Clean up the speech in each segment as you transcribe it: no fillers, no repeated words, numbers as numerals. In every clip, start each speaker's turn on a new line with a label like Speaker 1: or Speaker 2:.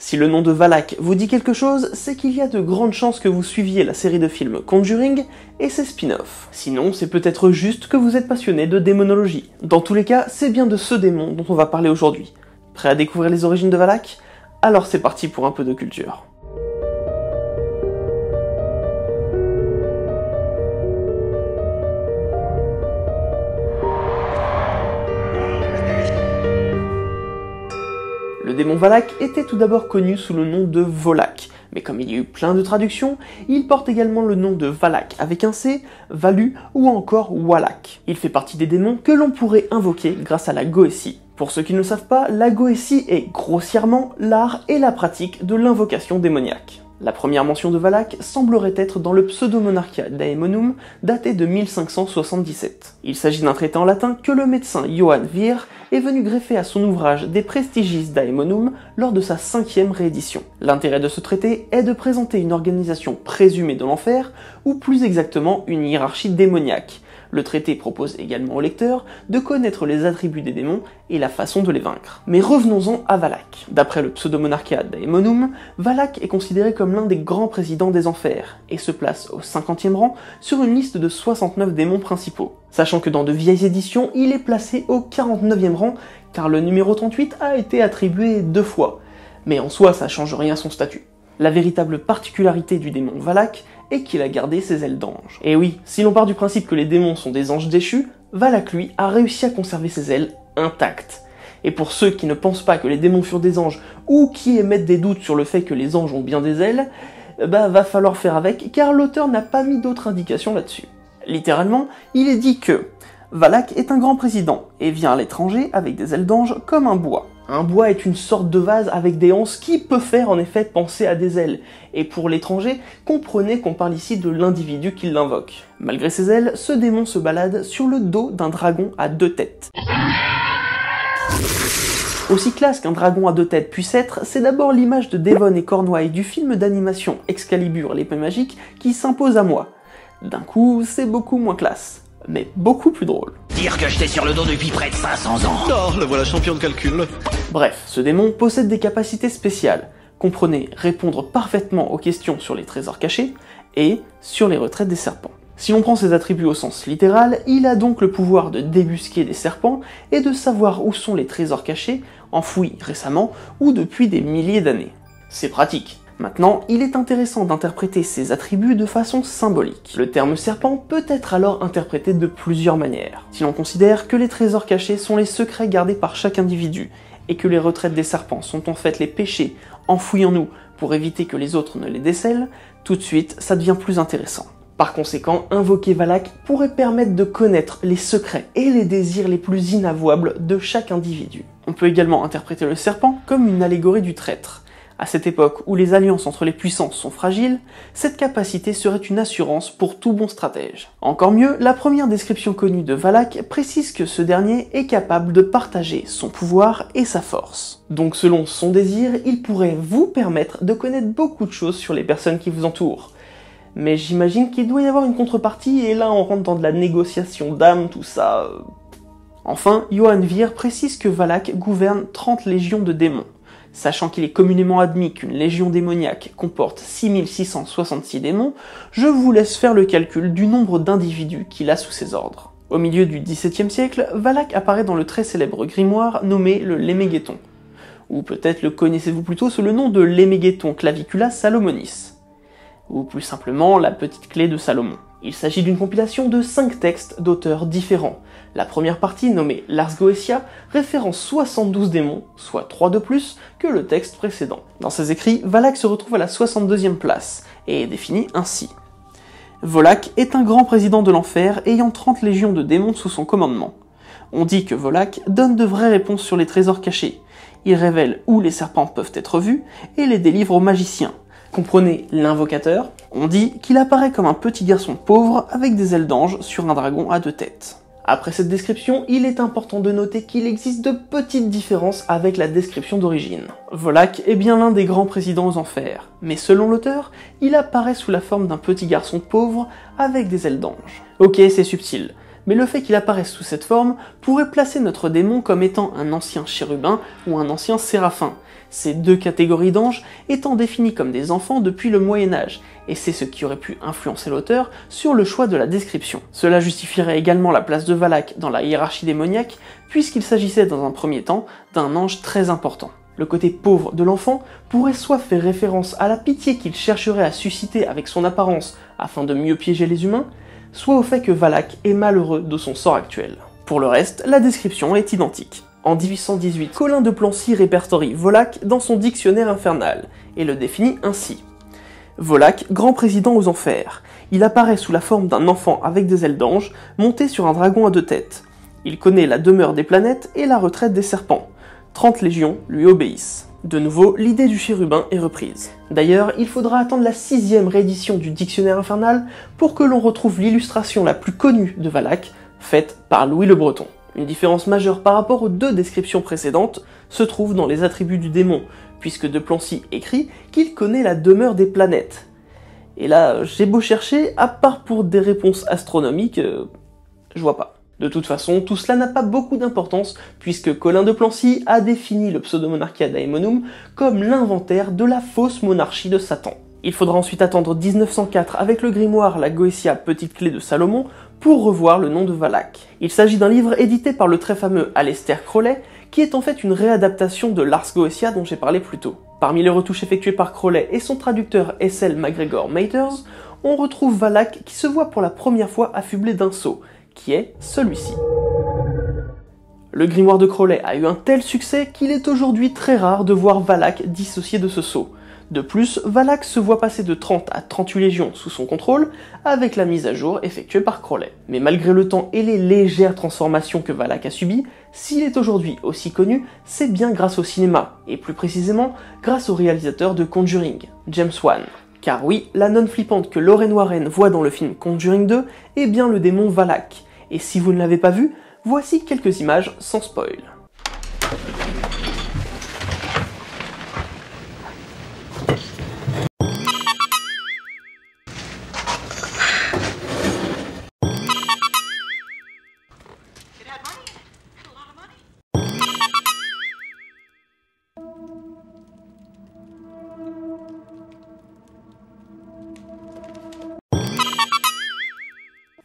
Speaker 1: Si le nom de Valak vous dit quelque chose, c'est qu'il y a de grandes chances que vous suiviez la série de films Conjuring et ses spin-offs. Sinon, c'est peut-être juste que vous êtes passionné de démonologie. Dans tous les cas, c'est bien de ce démon dont on va parler aujourd'hui. Prêt à découvrir les origines de Valak? Alors c'est parti pour un peu de culture. Le démon Valak était tout d'abord connu sous le nom de Volak, mais comme il y a eu plein de traductions, il porte également le nom de Valak avec un C, Valu ou encore Walak. Il fait partie des démons que l'on pourrait invoquer grâce à la Goétie. Pour ceux qui ne le savent pas, la Goétie est grossièrement l'art et la pratique de l'invocation démoniaque. La première mention de Valak semblerait être dans le Pseudo-Monarchia Daemonum, daté de 1577. Il s'agit d'un traité en latin que le médecin Johann Vir est venu greffer à son ouvrage De Prestigis Daemonum lors de sa 5e réédition. L'intérêt de ce traité est de présenter une organisation présumée de l'enfer, ou plus exactement une hiérarchie démoniaque. Le traité propose également au lecteur de connaître les attributs des démons et la façon de les vaincre. Mais revenons-en à Valak. D'après le Pseudo-Monarchia Daemonum, Valak est considéré comme l'un des grands présidents des enfers, et se place au 50e rang sur une liste de 69 démons principaux. Sachant que dans de vieilles éditions, il est placé au 49e rang, car le numéro 38 a été attribué 2 fois. Mais en soi, ça change rien à son statut. La véritable particularité du démon Valak est qu'il a gardé ses ailes d'ange. Et oui, si l'on part du principe que les démons sont des anges déchus, Valak lui a réussi à conserver ses ailes intactes. Et pour ceux qui ne pensent pas que les démons furent des anges, ou qui émettent des doutes sur le fait que les anges ont bien des ailes, va falloir faire avec, car l'auteur n'a pas mis d'autres indications là-dessus. Littéralement, il est dit que Valak est un grand président, et vient à l'étranger avec des ailes d'ange comme un bois. Un bois est une sorte de vase avec des anses qui peut faire en effet penser à des ailes, et pour l'étranger, comprenez qu'on parle ici de l'individu qui l'invoque. Malgré ses ailes, ce démon se balade sur le dos d'un dragon à 2 têtes. Aussi classe qu'un dragon à 2 têtes puisse être, c'est d'abord l'image de Devon et Cornouailles du film d'animation Excalibur l'épée magique qui s'impose à moi. D'un coup, c'est beaucoup moins classe, mais beaucoup plus drôle.
Speaker 2: Dire que j'étais sur le dos depuis près de 500 ans.
Speaker 3: Oh, le voilà champion de calcul.
Speaker 1: Bref, ce démon possède des capacités spéciales. Comprenez, répondre parfaitement aux questions sur les trésors cachés et sur les retraites des serpents. Si l'on prend ses attributs au sens littéral, il a donc le pouvoir de débusquer des serpents et de savoir où sont les trésors cachés, enfouis récemment ou depuis des milliers d'années. C'est pratique. Maintenant, il est intéressant d'interpréter ces attributs de façon symbolique. Le terme serpent peut être alors interprété de plusieurs manières. Si l'on considère que les trésors cachés sont les secrets gardés par chaque individu, et que les retraites des serpents sont en fait les péchés enfouis en nous pour éviter que les autres ne les décèlent, tout de suite ça devient plus intéressant. Par conséquent, invoquer Valak pourrait permettre de connaître les secrets et les désirs les plus inavouables de chaque individu. On peut également interpréter le serpent comme une allégorie du traître. À cette époque où les alliances entre les puissances sont fragiles, cette capacité serait une assurance pour tout bon stratège. Encore mieux, la première description connue de Valak précise que ce dernier est capable de partager son pouvoir et sa force. Donc selon son désir, il pourrait vous permettre de connaître beaucoup de choses sur les personnes qui vous entourent. Mais j'imagine qu'il doit y avoir une contrepartie, et là on rentre dans de la négociation d'âme, tout ça... Enfin, Johann Vir précise que Valak gouverne 30 légions de démons. Sachant qu'il est communément admis qu'une légion démoniaque comporte 6666 démons, je vous laisse faire le calcul du nombre d'individus qu'il a sous ses ordres. Au milieu du XVIIe siècle, Valak apparaît dans le très célèbre grimoire nommé le Lémégéton. Ou peut-être le connaissez-vous plutôt sous le nom de Lémégéton Clavicula Salomonis. Ou plus simplement la petite clé de Salomon. Il s'agit d'une compilation de 5 textes d'auteurs différents. La première partie, nommée Lars Goetia, référence 72 démons, soit 3 de plus que le texte précédent. Dans ses écrits, Valak se retrouve à la 62e place, et est défini ainsi. Volak est un grand président de l'enfer ayant 30 légions de démons sous son commandement. On dit que Volak donne de vraies réponses sur les trésors cachés. Il révèle où les serpents peuvent être vus, et les délivre aux magiciens. Comprenez l'invocateur, on dit qu'il apparaît comme un petit garçon pauvre avec des ailes d'ange sur un dragon à 2 têtes. Après cette description, il est important de noter qu'il existe de petites différences avec la description d'origine. Volak est bien l'un des grands présidents aux enfers, mais selon l'auteur, il apparaît sous la forme d'un petit garçon pauvre avec des ailes d'ange. Ok, c'est subtil, mais le fait qu'il apparaisse sous cette forme pourrait placer notre démon comme étant un ancien chérubin ou un ancien séraphin, ces deux catégories d'anges étant définies comme des enfants depuis le Moyen-Âge, et c'est ce qui aurait pu influencer l'auteur sur le choix de la description. Cela justifierait également la place de Valak dans la hiérarchie démoniaque, puisqu'il s'agissait dans un premier temps d'un ange très important. Le côté pauvre de l'enfant pourrait soit faire référence à la pitié qu'il chercherait à susciter avec son apparence afin de mieux piéger les humains, soit au fait que Valak est malheureux de son sort actuel. Pour le reste, la description est identique. En 1818, Colin de Plancy répertorie Volak dans son dictionnaire infernal, et le définit ainsi. Volak, grand président aux enfers. Il apparaît sous la forme d'un enfant avec des ailes d'ange, monté sur un dragon à 2 têtes. Il connaît la demeure des planètes et la retraite des serpents. 30 légions lui obéissent. De nouveau, l'idée du chérubin est reprise. D'ailleurs, il faudra attendre la 6e réédition du dictionnaire infernal pour que l'on retrouve l'illustration la plus connue de Valak, faite par Louis le Breton. Une différence majeure par rapport aux 2 descriptions précédentes se trouve dans les attributs du démon, puisque de Plancy écrit qu'il connaît la demeure des planètes. Et là, j'ai beau chercher, à part pour des réponses astronomiques, je vois pas. De toute façon, tout cela n'a pas beaucoup d'importance, puisque Colin de Plancy a défini le Pseudo-Monarchia Daemonum comme l'inventaire de la fausse monarchie de Satan. Il faudra ensuite attendre 1904 avec le grimoire La Goetia Petite Clé de Salomon pour revoir le nom de Valak. Il s'agit d'un livre édité par le très fameux Aleister Crowley, qui est en fait une réadaptation de l'Ars Goetia dont j'ai parlé plus tôt. Parmi les retouches effectuées par Crowley et son traducteur S.L. MacGregor Mathers, on retrouve Valak qui se voit pour la première fois affublé d'un sceau, qui est celui-ci. Le grimoire de Crowley a eu un tel succès qu'il est aujourd'hui très rare de voir Valak dissocié de ce sceau. De plus, Valak se voit passer de 30 à 38 légions sous son contrôle, avec la mise à jour effectuée par Crowley. Mais malgré le temps et les légères transformations que Valak a subies, s'il est aujourd'hui aussi connu, c'est bien grâce au cinéma, et plus précisément grâce au réalisateur de Conjuring, James Wan. Car oui, la nonne flippante que Lorraine Warren voit dans le film Conjuring 2 est bien le démon Valak. Et si vous ne l'avez pas vu, voici quelques images sans spoil.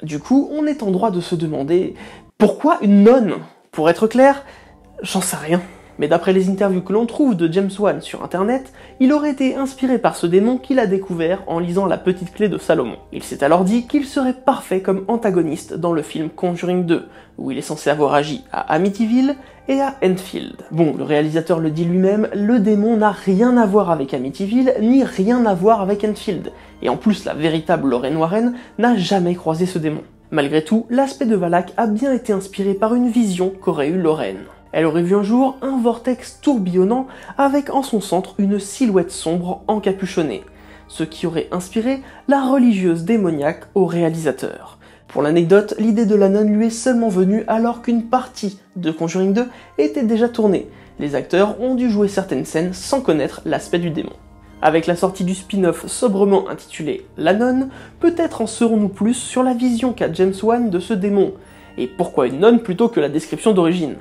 Speaker 1: Du coup, on est en droit de se demander pourquoi une nonne? Pour être clair, j'en sais rien. Mais d'après les interviews que l'on trouve de James Wan sur internet, il aurait été inspiré par ce démon qu'il a découvert en lisant La Petite Clé de Salomon. Il s'est alors dit qu'il serait parfait comme antagoniste dans le film Conjuring 2, où il est censé avoir agi à Amityville et à Enfield. Bon, le réalisateur le dit lui-même, le démon n'a rien à voir avec Amityville, ni rien à voir avec Enfield. Et en plus, la véritable Lorraine Warren n'a jamais croisé ce démon. Malgré tout, l'aspect de Valak a bien été inspiré par une vision qu'aurait eue Lorraine. Elle aurait vu un jour un vortex tourbillonnant avec en son centre une silhouette sombre encapuchonnée, ce qui aurait inspiré la religieuse démoniaque au réalisateur. Pour l'anecdote, l'idée de la nonne lui est seulement venue alors qu'une partie de Conjuring 2 était déjà tournée. Les acteurs ont dû jouer certaines scènes sans connaître l'aspect du démon. Avec la sortie du spin-off sobrement intitulé La Nonne, peut-être en saurons-nous plus sur la vision qu'a James Wan de ce démon, et pourquoi une nonne plutôt que la description d'origine.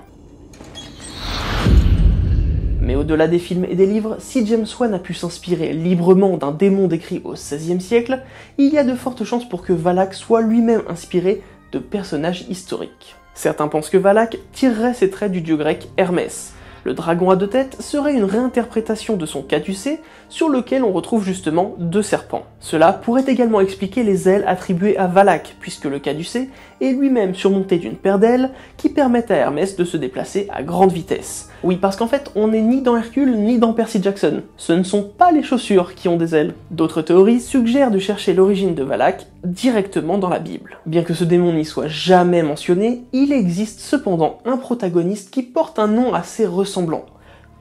Speaker 1: Mais au-delà des films et des livres, si James Wan a pu s'inspirer librement d'un démon décrit au XVIe siècle, il y a de fortes chances pour que Valak soit lui-même inspiré de personnages historiques. Certains pensent que Valak tirerait ses traits du dieu grec Hermès. Le dragon à 2 têtes serait une réinterprétation de son caducée, sur lequel on retrouve justement 2 serpents. Cela pourrait également expliquer les ailes attribuées à Valak, puisque le caducée est lui-même surmonté d'une paire d'ailes qui permettent à Hermès de se déplacer à grande vitesse. Oui, parce qu'en fait, on n'est ni dans Hercule ni dans Percy Jackson. Ce ne sont pas les chaussures qui ont des ailes. D'autres théories suggèrent de chercher l'origine de Valak directement dans la Bible. Bien que ce démon n'y soit jamais mentionné, il existe cependant un protagoniste qui porte un nom assez ressemblant.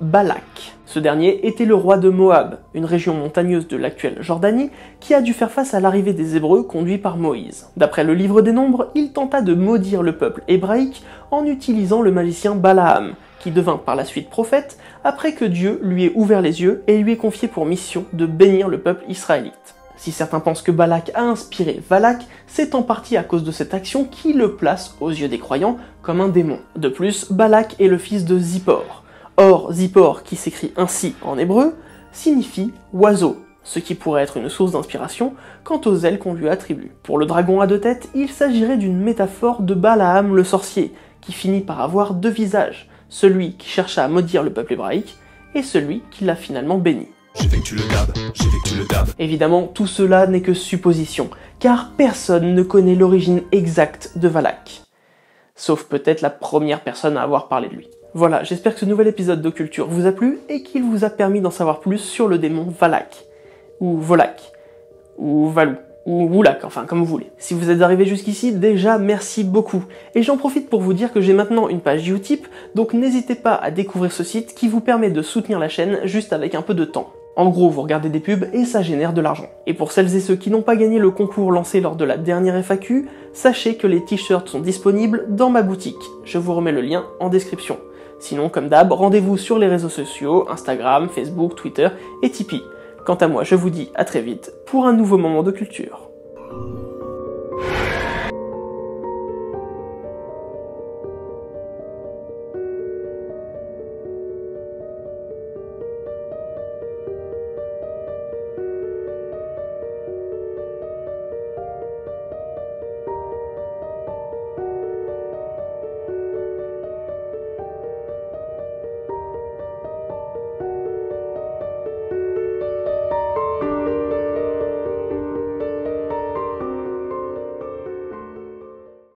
Speaker 1: Balak. Ce dernier était le roi de Moab, une région montagneuse de l'actuelle Jordanie, qui a dû faire face à l'arrivée des Hébreux conduits par Moïse. D'après le livre des Nombres, il tenta de maudire le peuple hébraïque en utilisant le magicien Balaam, qui devint par la suite prophète, après que Dieu lui ait ouvert les yeux et lui ait confié pour mission de bénir le peuple israélite. Si certains pensent que Balak a inspiré Valak, c'est en partie à cause de cette action qui le place, aux yeux des croyants, comme un démon. De plus, Balak est le fils de Zippor. Or, Zippor, qui s'écrit ainsi en hébreu, signifie oiseau, ce qui pourrait être une source d'inspiration quant aux ailes qu'on lui attribue. Pour le dragon à 2 têtes, il s'agirait d'une métaphore de Balaam le sorcier, qui finit par avoir 2 visages, celui qui chercha à maudire le peuple hébraïque, et celui qui l'a finalement béni.
Speaker 4: J'effectue le dab.
Speaker 1: Évidemment, tout cela n'est que supposition, car personne ne connaît l'origine exacte de Valak. Sauf peut-être la première personne à avoir parlé de lui. Voilà, j'espère que ce nouvel épisode d'Occulture vous a plu et qu'il vous a permis d'en savoir plus sur le démon Valak, ou Volak, ou Valou, ou Wulak, enfin comme vous voulez. Si vous êtes arrivé jusqu'ici, déjà merci beaucoup. Et j'en profite pour vous dire que j'ai maintenant une page Utip, donc n'hésitez pas à découvrir ce site qui vous permet de soutenir la chaîne juste avec un peu de temps. En gros, vous regardez des pubs et ça génère de l'argent. Et pour celles et ceux qui n'ont pas gagné le concours lancé lors de la dernière FAQ, sachez que les t-shirts sont disponibles dans ma boutique. Je vous remets le lien en description. Sinon, comme d'hab, rendez-vous sur les réseaux sociaux, Instagram, Facebook, Twitter et Tipeee. Quant à moi, je vous dis à très vite pour un nouveau moment de culture.